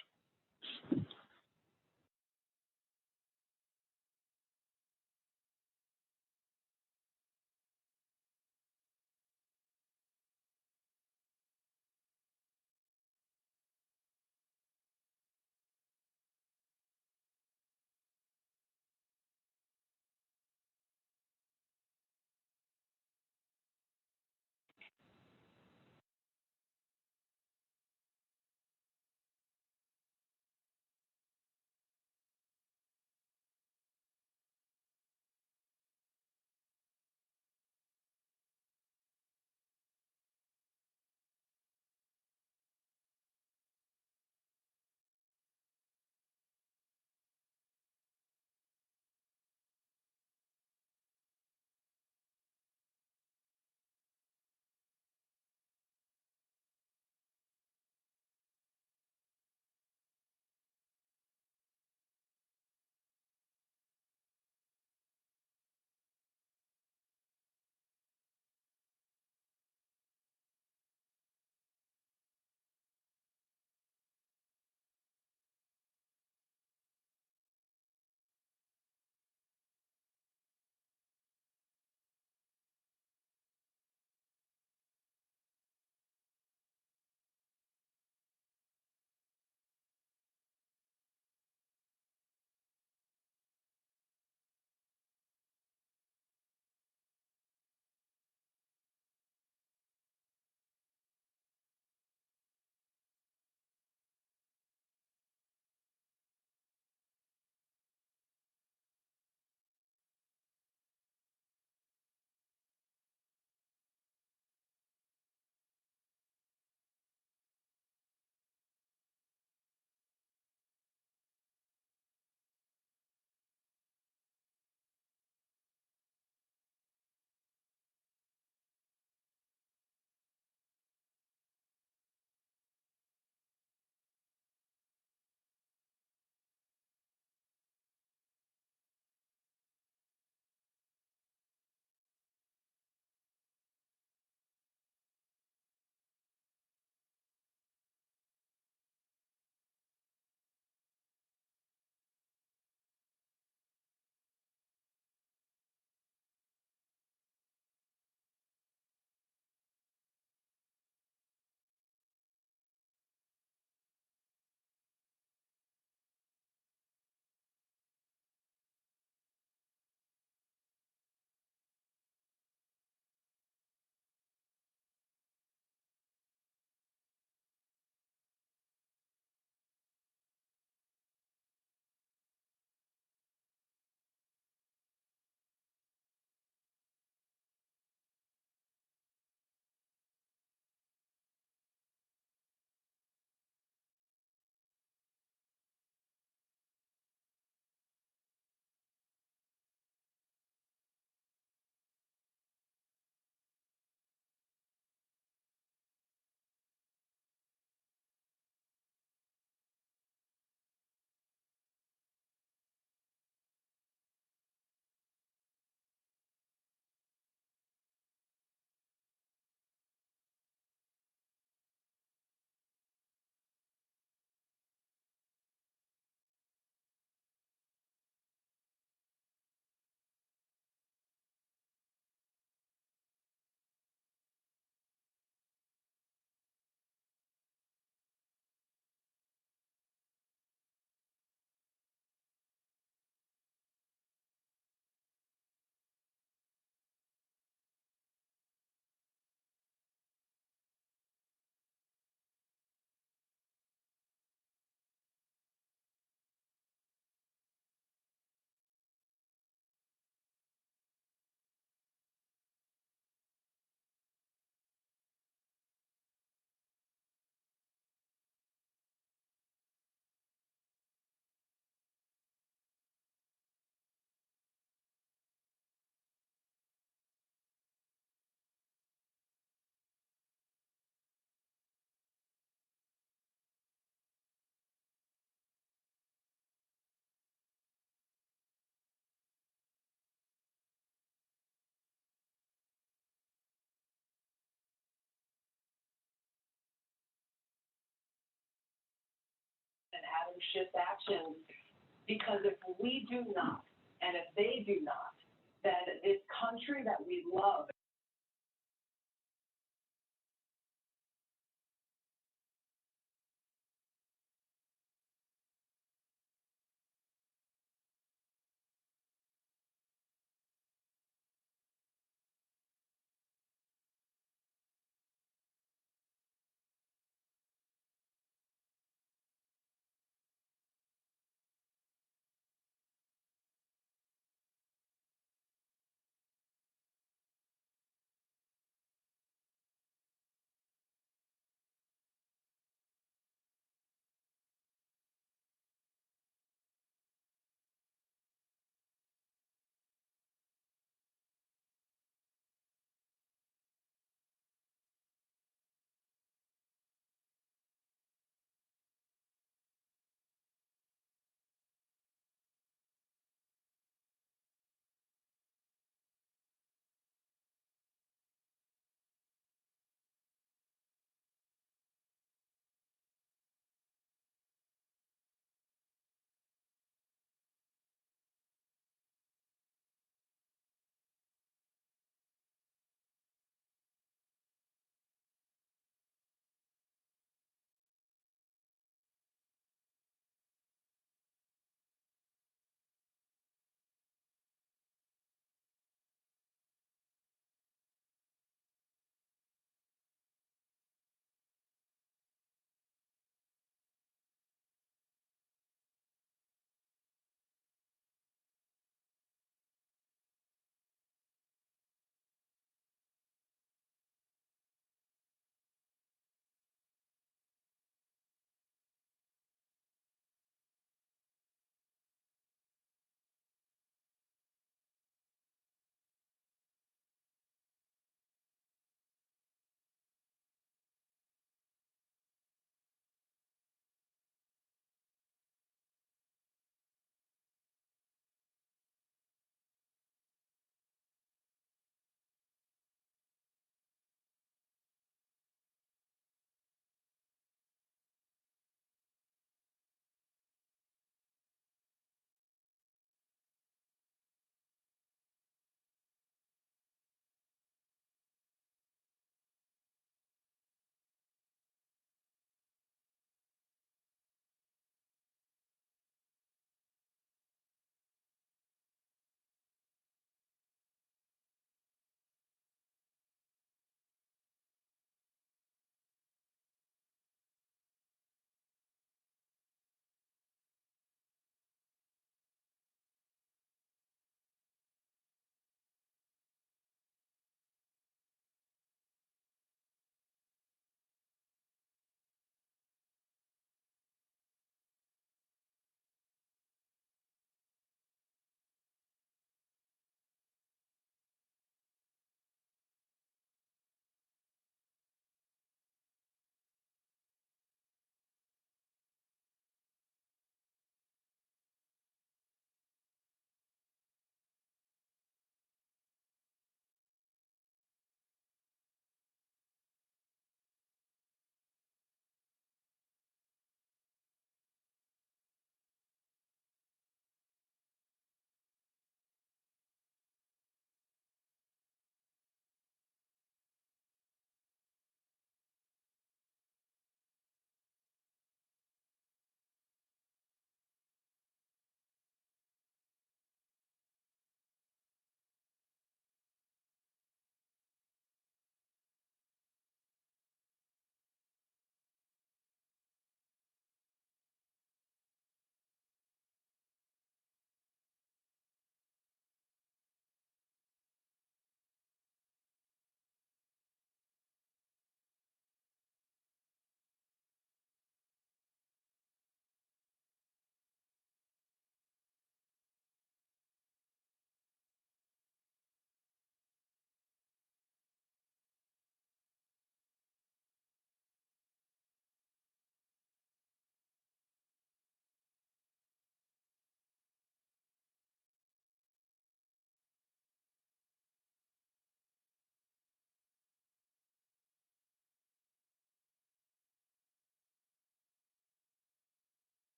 having shift actions. Because if we do not, and if they do not, then this country that we love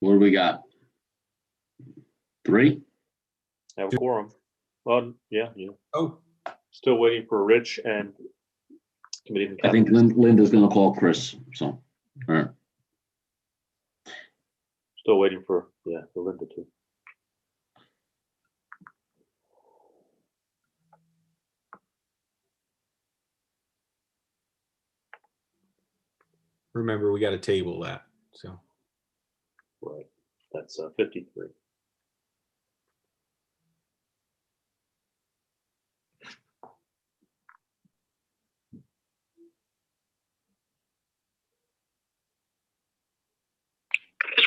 What do we got? 3? Have a quorum. Well, yeah. Oh, Still waiting for Rich and committee. I think Linda's gonna call Chris, so, all right. Still waiting for Linda too. remember, we got to table that. So Right. That's 53.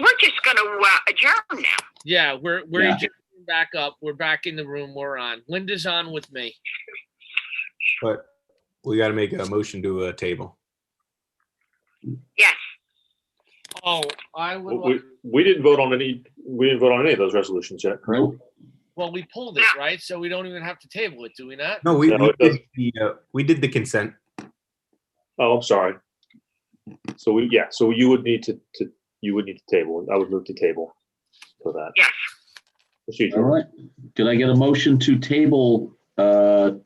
We're just going to adjourn now. Yeah, we're Yeah. adjourning back up. We're back in the room. We're on. Linda's on with me. but we got to make a motion to a table. Yes. Oh, I would. We didn't vote on any. We didn't vote on any of those resolutions yet, correct? Nope. Well, we pulled it, right? So we don't even have to table it, do we not? No, No, it we did the consent. Oh, I'm sorry. So you would need to table. I would move to table for that. Yes. Procedure. All right. Did I get a motion to table, man,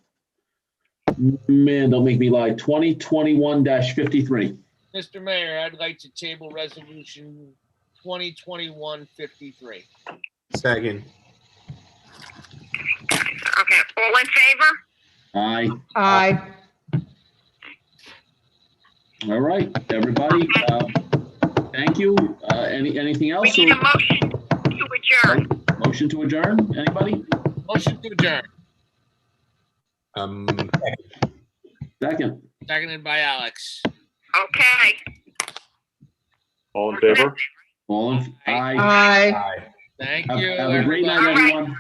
don't make me lie, 2021-53? Mr. Mayor, I'd like to table resolution 2021-53. Second. Okay. All in favor? Aye. Aye. All right, everybody, thank you. Anything We else? need a or- motion to adjourn. Motion to adjourn, anybody? Motion to adjourn. Second. Seconded by Alex. Okay. All in favor? All in, aye. Aye. Thank Have you. have a great night, everybody. All right. everyone.